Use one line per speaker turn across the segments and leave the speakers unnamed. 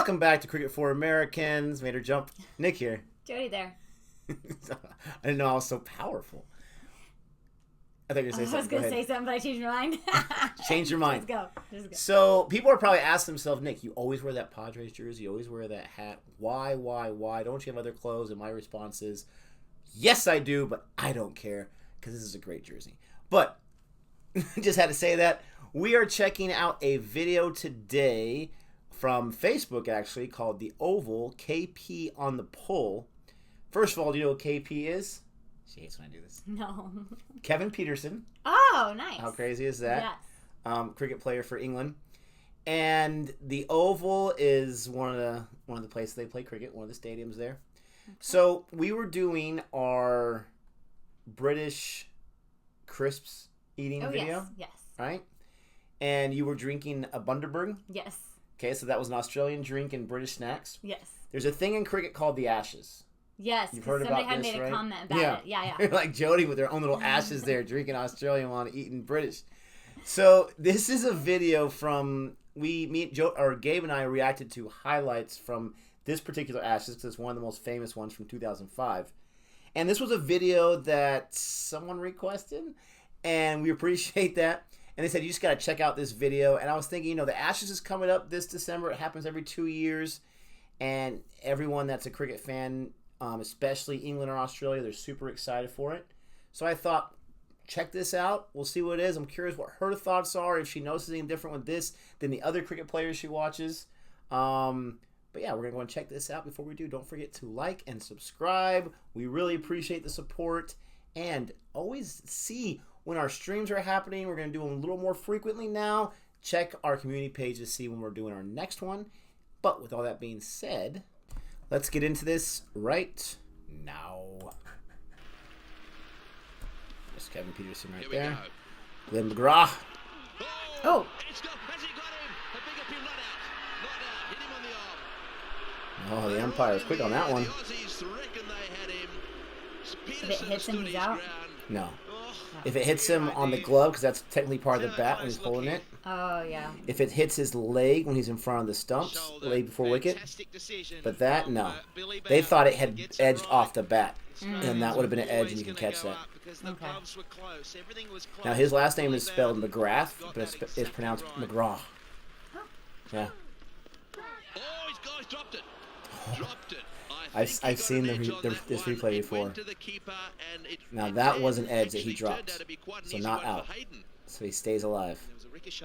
Welcome back to Cricket for Americans. Made her jump. Nick here.
Jodi there.
I didn't know I was so powerful. I thought you were going to say something.
I was going to say something, but I changed my mind.
Change your mind.
Let's go.
So people are probably asking themselves, Nick, you always wear that Padres jersey. You always wear that hat. Why? Don't you have other clothes? And my response is, yes, I do, but I don't care because this is a great jersey. But just had to say that. We are checking out a video today from Facebook, actually, called The Oval, KP on the Pull. First of all, do you know what KP is? She hates when I do this.
No.
Kevin Pietersen.
Oh, nice.
How crazy is that?
Yes.
Cricket player for England. And the Oval is one of the places they play cricket, one of the stadiums there. Okay. So we were doing our British crisps eating video.
Yes.
Right? And you were drinking a Bundaberg.
Yes.
Okay, so that was an Australian drink and British snacks.
Yes.
There's a thing in cricket called the Ashes.
Yes, because somebody had made a comment about it. Yeah.
Like Jodi with their own little Ashes there, drinking Australian while eating British. So this is a video from Gabe and I reacted to highlights from this particular Ashes because it's one of the most famous ones from 2005. And this was a video that someone requested, and we appreciate that. And they said, you just got to check out this video. And I was thinking, the Ashes is coming up this December. It happens every 2 years. And everyone that's a cricket fan, especially England or Australia, they're super excited for it. So I thought, check this out. We'll see what it is. I'm curious what her thoughts are, if she knows anything different with this than the other cricket players she watches. But yeah, we're going to go and check this out. Before we do, don't forget to like and subscribe. We really appreciate the support. And always see when our streams are happening. We're going to do them a little more frequently now. Check our community page to see when we're doing our next one. But with all that being said, let's get into this right now. There's Kevin Pietersen right there. Glenn McGrath.
Oh.
Oh, the umpire was quick on that one.
If it hits him, he's out?
No. If it hits him on the glove, because that's technically part of the bat when he's holding it.
Oh, yeah.
If it hits his leg when he's in front of the stumps, leg before wicket. But that, no. They thought it had edged off the bat. And that would have been an edge, and you can catch that.
Okay.
Now, his last name is spelled McGrath, but it's pronounced McGraw. Yeah. I've seen this replay before. Now that was an edge that he dropped, so not out. So he stays alive.
It's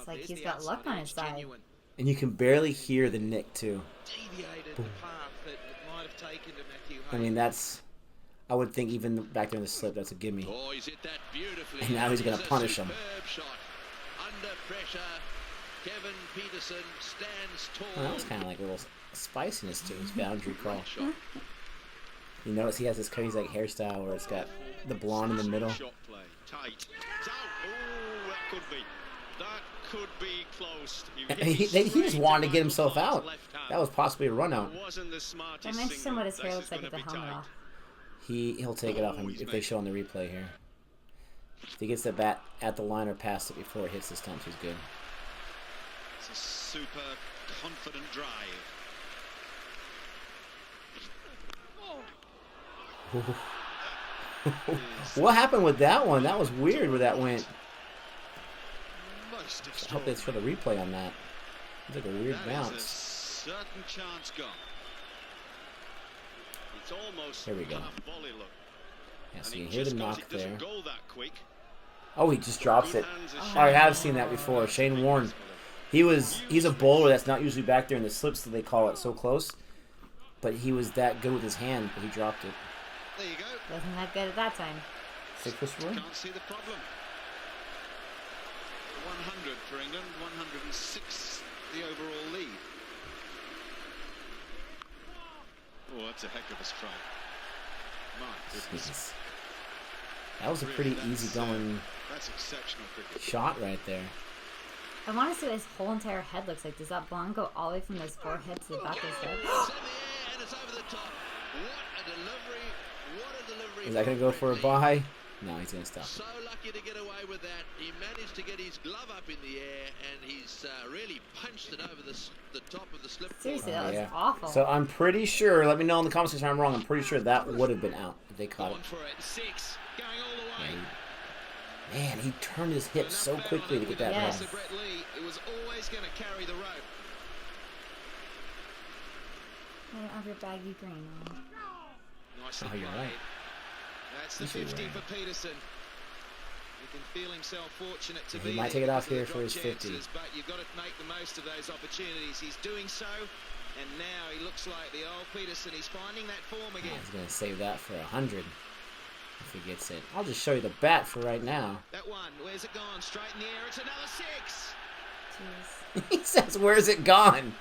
like he's got luck on his side.
And you can barely hear the nick too. I mean, I would think even back there in the slip, that's a gimme. And now he's going to punish him. Well, that was kind of like a little spiciness to his boundary crawl. You notice he has this crazy like hairstyle where it's got the blonde in the middle. He just wanted to get himself out. That was possibly a run out.
I'm interested in what his hair looks like with the helmet off.
He'll take it off if they show on the replay here. If he gets the bat at the line or past it before it hits the stumps, he's good.
It's a super confident drive.
What happened with that one? That was weird where that went. I hope they show the replay on that. It's like a weird bounce.
Certain chance gone. It's almost
here we go. Yeah, so you hear the knock there. Oh, he just drops it. Oh, I have seen that before. Shane Warne. He's a bowler that's not usually back there in the slips that they call it so close. But he was that good with his hand, but he dropped it.
There you go.
Wasn't that good at that time.
Can't
see the problem. 100 for England, 106 the overall lead. Oh, that's a heck of a strike. My goodness.
Jesus. That was a pretty easy-going shot right there.
I want to see what his whole entire head looks like. Does that blonde go all the way from his forehead to the back of his head?
Is that going to go for a bye? No, he's going to stop
So
it.
lucky to get away with that. He managed to get his glove up in the air, and he's really punched it over the top of the slip.
Seriously, that was
Yeah.
awful.
So I'm pretty sure, let me know in the comments if I'm wrong, I'm pretty sure that would have been out if they caught
Going
it.
for it. 6. Going all the way.
Man, he turned his hips so
Enough
quickly to
bound
get that
Yes.
ball.
to Brett Lee. It was always going to carry the rope.
I don't have your baggy green on.
Nicely
Oh, you're
played.
right.
That's the
You should
50
wear
for Pietersen. He can feel himself fortunate to
He
be
might
there
take it off
because of
here
the
for his
drop
50.
chances, but you've got to make the most of those opportunities. He's doing so, and now he looks like the old Pietersen. He's finding that form again.
He's going to save that for 100 if he gets it. I'll just show you the bat for right now.
That one, where's it gone? Straight in the air. It's another 6.
Jeez.
He says, where's it gone?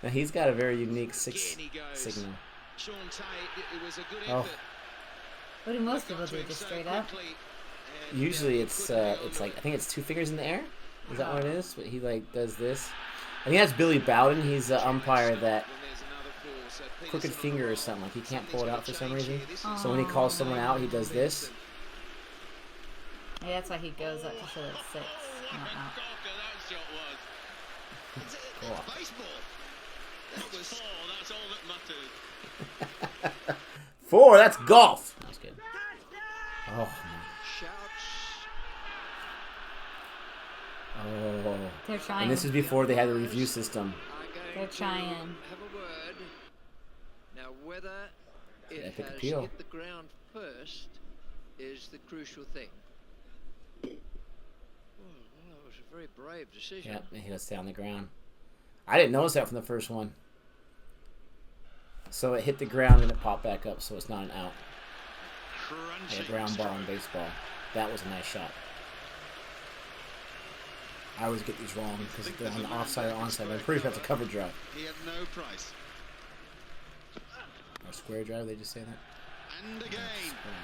Now, he's got a very unique
Again he goes.
signal.
Sean Tate, it was a good
Oh.
effort.
What do most
Got
people
to
do?
him
Just
so
straight up?
quickly, and,
Usually
he
it's
couldn't hang on
it's
to
like,
it.
I think it's 2 fingers in the air. Is that what it is? But he like does this. I think that's Billy Bowden. He's the umpire that
Then there's another 4, so
crooked
Pietersen on
finger
the
or
roll.
something. Like he can't
Something's
pull it
gotta
out for some
change
reason.
here. This
Oh.
is
So when he calls someone out, he does this.
Maybe that's why he goes up to show that 6. Not out.
that shot was. It's
Cool.
baseball. That was. Oh, that's all that mattered.
4. That's golf. That's good. Oh. Man.
Shouts.
Oh.
They're trying.
And this is before they had the review system.
They're trying.
Have a word. Now, whether it
Epic
has
appeal.
hit the ground first is the crucial thing. Well, that was a very brave decision.
Yep, and he goes down the ground. I didn't notice that from the first one. So it hit the ground and it popped back up, so it's not an out.
Crunching.
A ground ball in baseball. That was a nice shot. I always get these wrong because they're on the offside or onside. I'm pretty sure that's a cover drive.
He had no price.
Or square drive, they just say that?
And again,
Square.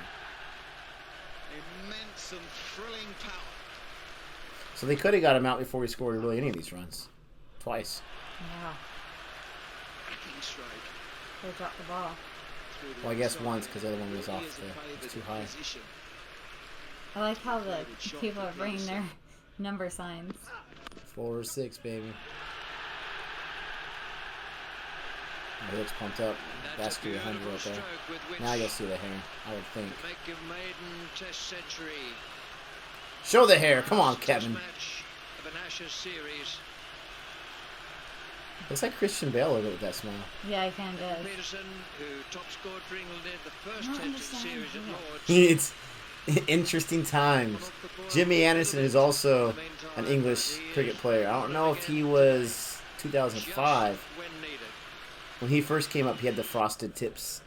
immense and thrilling power.
So they could have got him out before he scored really any of these runs. Twice.
Yeah.
Backing strike.
They dropped the ball.
Through the
Well, I guess
inside.
once because the other one was
He
off
is a
the,
favoured
it's too high.
position.
I like how the people are bringing their number signs.
4 or 6, baby. He looks pumped up. That's
a
300
beautiful
right there.
stroke with which
Now you'll see the hair, I would think.
to make a maiden test century.
Show the hair. Come on,
First
Kevin.
Test match of an Ashes series.
Looks like Christian Bale with that smile.
Yeah, he kind of does.
Pietersen, who top scored for England in the first
I don't
test of the
understand
series at
that.
Lord's.
It's interesting times. Jimmy Anderson is also an English cricket player. I don't know if he was 2005.
Just when needed.
When he first came up, he had the frosted tips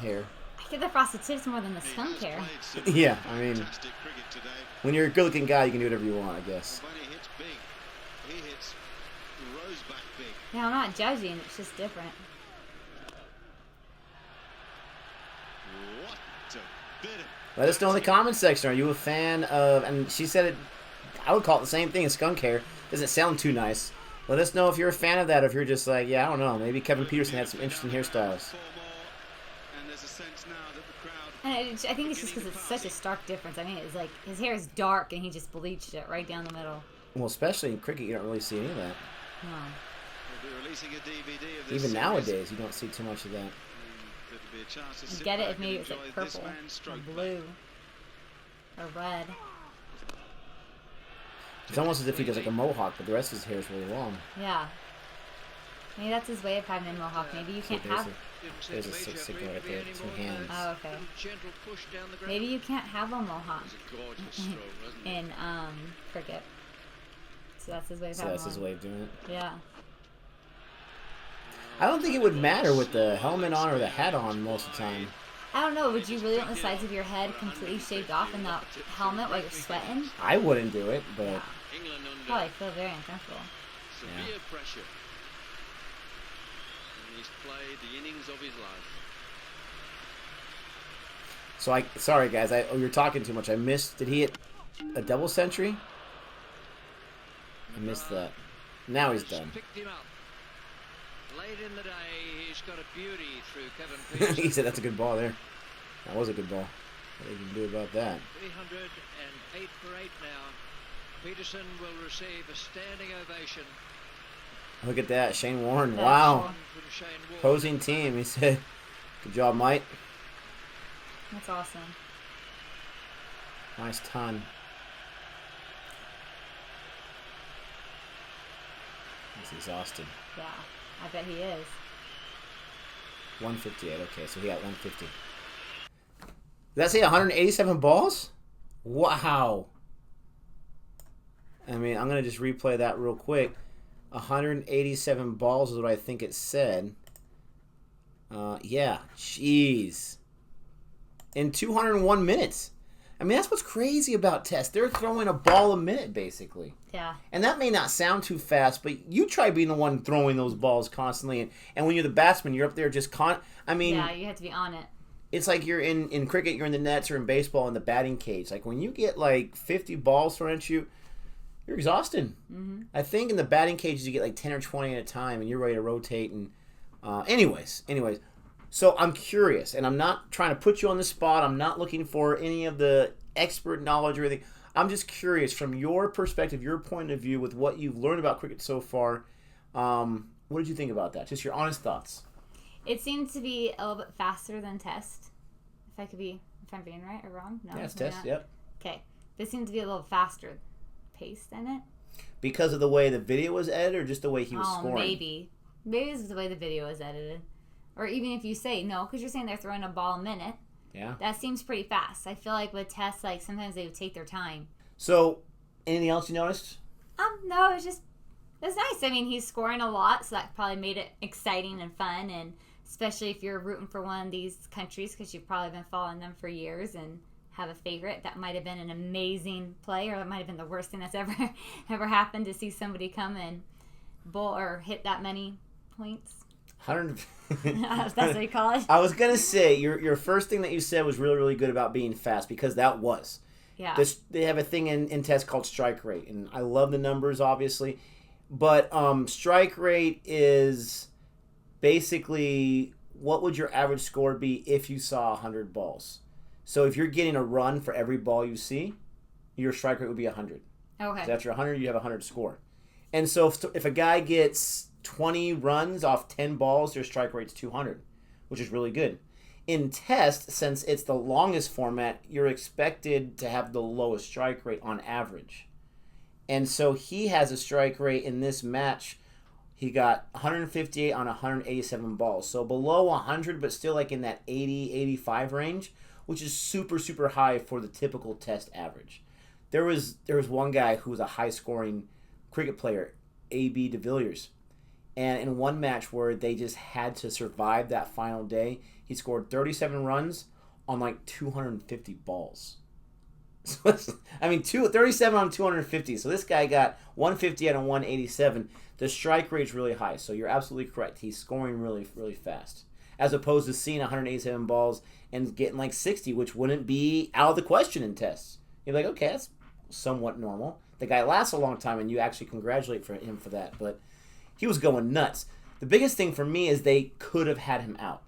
hair.
I get the frosted tips more than the
He
skunk
has
hair.
played some
Yeah, I mean,
fantastic cricket today.
when you're a good-looking guy, you can do whatever you want, I guess.
When he hits big, he hits roseback big.
Yeah, I'm not judging. It's just different.
What a bit of...
Let us know in the comments section. Are you a fan of? And she said it. I would call it the same thing as skunk hair. Doesn't sound too nice. Let us know if you're a fan of that, or if you're just like, yeah, I don't know. Maybe Kevin Pietersen had some interesting hairstyles.
4 more, and there's a sense now that the crowd...
And I think it's just because it's such a stark difference. I mean, it's like his hair is dark and he just bleached it right down the middle.
Well, especially in cricket, you don't really see any of that.
No.
We'll be releasing a DVD of this
Even
series.
nowadays, you don't see too much of that.
There'll be a chance to
I
sit
get it
back
if maybe
and
it's like
enjoy this
purple
man's
or
stroke play.
blue or red.
It's almost as if he does like a mohawk, but the rest of his hair is really long.
Yeah. Maybe that's his way of having a mohawk. Maybe you can't have.
There's a signal right there, 2 hands.
Oh, okay.
Gentle push down the ground.
Maybe you can't have a mohawk
It's a gorgeous stroke, wasn't it?
in cricket. So that's his way of
So
having
that's his
one.
way of doing it.
Yeah.
I don't think it would matter with the helmet on or the hat on most of the time.
I don't know. Would you really want the sides of your head completely shaved off in that helmet while you're sweating?
I wouldn't do it, but
England under
Probably feel very uncomfortable.
severe pressure. And he's played the innings of his life.
so sorry guys, we were talking too much. I missed. Did he hit a double century? I missed that. Now he's done.
Picked him up. Late in the day, he's got a beauty through Kevin Pietersen.
He said that's a good ball there. That was a good ball. What are you going to do about that?
308 for 8 now. Pietersen will receive a standing ovation.
Look at that. Shane Warne.
That's
Wow.
cool.
From Shane Warne.
Opposing team. He said, good job, Mike.
That's awesome.
Nice ton. He's exhausted.
Yeah, I bet he is.
158. Okay, so he got 150. Did that say 187 balls? Wow. I mean, I'm going to just replay that real quick. 187 balls is what I think it said. Yeah, jeez. In 201 minutes. I mean, that's what's crazy about tests. They're throwing a ball a minute, basically.
Yeah.
And that may not sound too fast, but you try being the one throwing those balls constantly. And when you're the batsman, you're up there just I mean...
Yeah, you have to be on it.
It's like you're in cricket, you're in the nets, or in baseball in the batting cage. Like, when you get, like, 50 balls thrown at you, you're exhausted.
Mm-hmm.
I think in the batting cages you get, like, 10 or 20 at a time, and you're ready to rotate. And anyways. So I'm curious, and I'm not trying to put you on the spot. I'm not looking for any of the expert knowledge or anything. I'm just curious, from your perspective, your point of view, with what you've learned about cricket so far, what did you think about that? Just your honest thoughts.
It seemed to be a little bit faster than Test. If I'm being right or wrong? No,
Yeah, it's
maybe
Test,
not.
yep.
Okay. This seemed to be a little faster paced in it.
Because of the way the video was edited, or just the way he was scoring?
Maybe. Maybe it's the way the video was edited. Or even if you say no, because you're saying they're throwing a ball a minute.
Yeah.
That seems pretty fast. I feel like with Tests, like, sometimes they would take their time.
So, anything else you noticed?
No, it's nice. I mean, he's scoring a lot, so that probably made it exciting and fun, and especially if you're rooting for one of these countries, because you've probably been following them for years and have a favorite. That might have been an amazing play, or that might have been the worst thing that's ever happened, to see somebody come and bowl or hit that many points.
100.
That's what you call it.
I was going to say, your first thing that you said was really, really good about being fast, because that was.
Yeah.
They have a thing in Test called strike rate, and I love the numbers, obviously. But strike rate is basically what would your average score be if you saw 100 balls. So if you're getting a run for every ball you see, your strike rate would be 100.
Okay.
So after 100, you have a 100 score. And so if a guy gets 20 runs off 10 balls, their strike rate's 200, which is really good. In Test, since it's the longest format, you're expected to have the lowest strike rate on average. And so he has a strike rate in this match. He got 158 on 187 balls. So below 100, but still like in that 80, 85 range, which is super, super high for the typical Test average. There was one guy who was a high-scoring cricket player, A.B. de Villiers. And in one match where they just had to survive that final day, he scored 37 runs on like 250 balls. So 37 on 250. So this guy got 150 out of 187. The strike rate's really high, so you're absolutely correct. He's scoring really, really fast. As opposed to seeing 187 balls and getting like 60, which wouldn't be out of the question in Tests. You're like, okay, that's somewhat normal. The guy lasts a long time, and you actually congratulate him for that. But he was going nuts. The biggest thing for me is they could have had him out,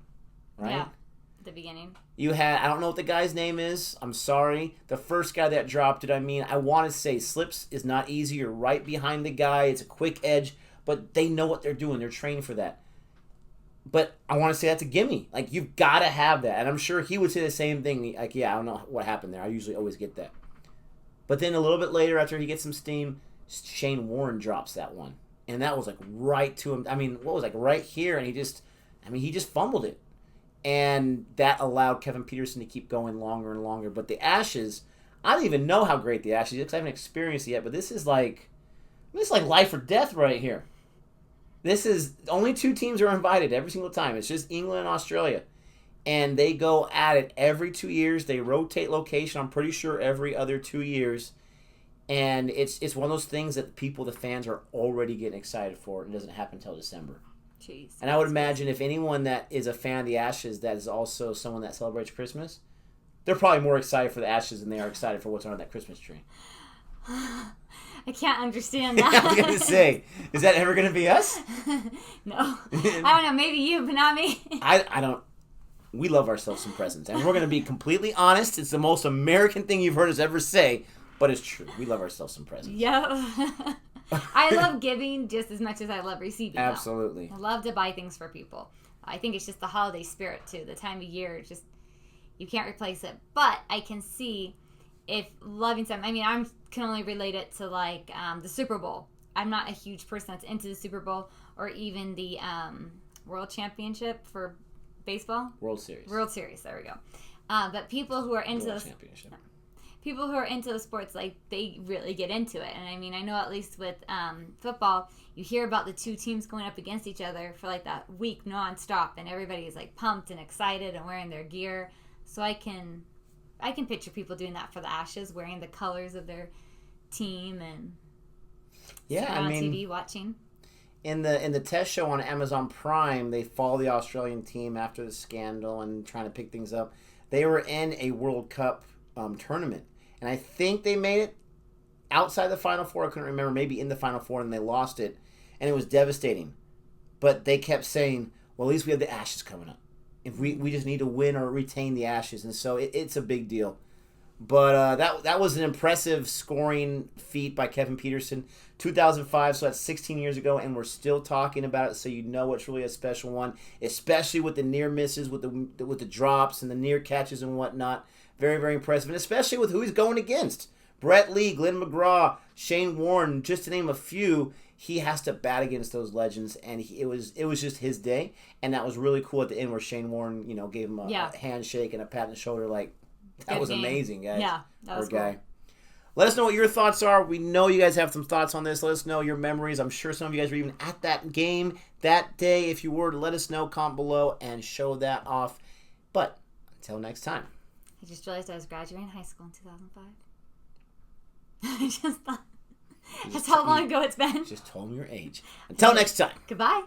right?
Yeah, at the beginning.
You had, I don't know what the guy's name is. I'm sorry. The first guy that dropped it, I want to say slips is not easy. You're right behind the guy. It's a quick edge, but they know what they're doing. They're trained for that. But I want to say that's a gimme. Like, you've got to have that. And I'm sure he would say the same thing. Like, yeah, I don't know what happened there. I usually always get that. But then a little bit later, after he gets some steam, Shane Warne drops that one. And that was like right to him. Right here. And he just fumbled it. And that allowed Kevin Pietersen to keep going longer and longer. But the Ashes, I don't even know how great the Ashes is because I haven't experienced it yet. But this is like life or death right here. This is, only 2 teams are invited every single time. It's just England and Australia. And they go at it every 2 years. They rotate location, I'm pretty sure, every other 2 years. And it's one of those things that the fans are already getting excited for. It doesn't happen until December.
Jeez.
And I would imagine if anyone that is a fan of the Ashes that is also someone that celebrates Christmas, they're probably more excited for the Ashes than they are excited for what's on that Christmas tree.
I can't understand that.
I was going to say, is that ever going to be us?
No. I don't know. Maybe you, but not me.
I don't. we love ourselves some presents. And we're going to be completely honest. It's the most American thing you've heard us ever say, but it's true. We love ourselves some presents.
Yep. I love giving just as much as I love receiving.
Absolutely.
Though. I love to buy things for people. I think it's just the holiday spirit, too. The time of year, just you can't replace it. But I can see if loving something, I mean, I can only relate it to, like, the Super Bowl. I'm not a huge person that's into the Super Bowl or even the World Championship for baseball.
World Series.
There we go. But people who are into
World
the
Championship.
People who are into the sports, like, they really get into it. And I mean, I know at least with football, you hear about the two teams going up against each other for like that week nonstop, and everybody is like pumped and excited and wearing their gear. So I can picture people doing that for the Ashes, wearing the colors of their team and on TV watching.
In the test show on Amazon Prime, they follow the Australian team after the scandal and trying to pick things up. They were in a World Cup tournament, and I think they made it outside the Final Four. I couldn't remember, maybe in the Final Four, and they lost it, and it was devastating. But they kept saying, well, at least we have the Ashes coming up. If we just need to win or retain the Ashes, and so it's a big deal. But that was an impressive scoring feat by Kevin Pietersen. 2005, so that's 16 years ago, and we're still talking about it, so you know it's really a special one, especially with the near misses, with the drops and the near catches and whatnot. Very, very impressive, and especially with who he's going against. Brett Lee, Glenn McGraw, Shane Warne, just to name a few. He has to bat against those legends, and it was just his day, and that was really cool at the end where Shane Warne, gave him a handshake and a pat on the shoulder, like, that
Good
was
game.
amazing, guys.
Yeah, that was cool.
Guy. Let us know what your thoughts are. We know you guys have some thoughts on this. Let us know your memories. I'm sure some of you guys were even at that game that day. If you were, let us know, comment below, and show that off. But until next time.
I just realized I was graduating high school in 2005. I just thought, that's how long ago it's been.
Just told me your age. Until next time.
Goodbye.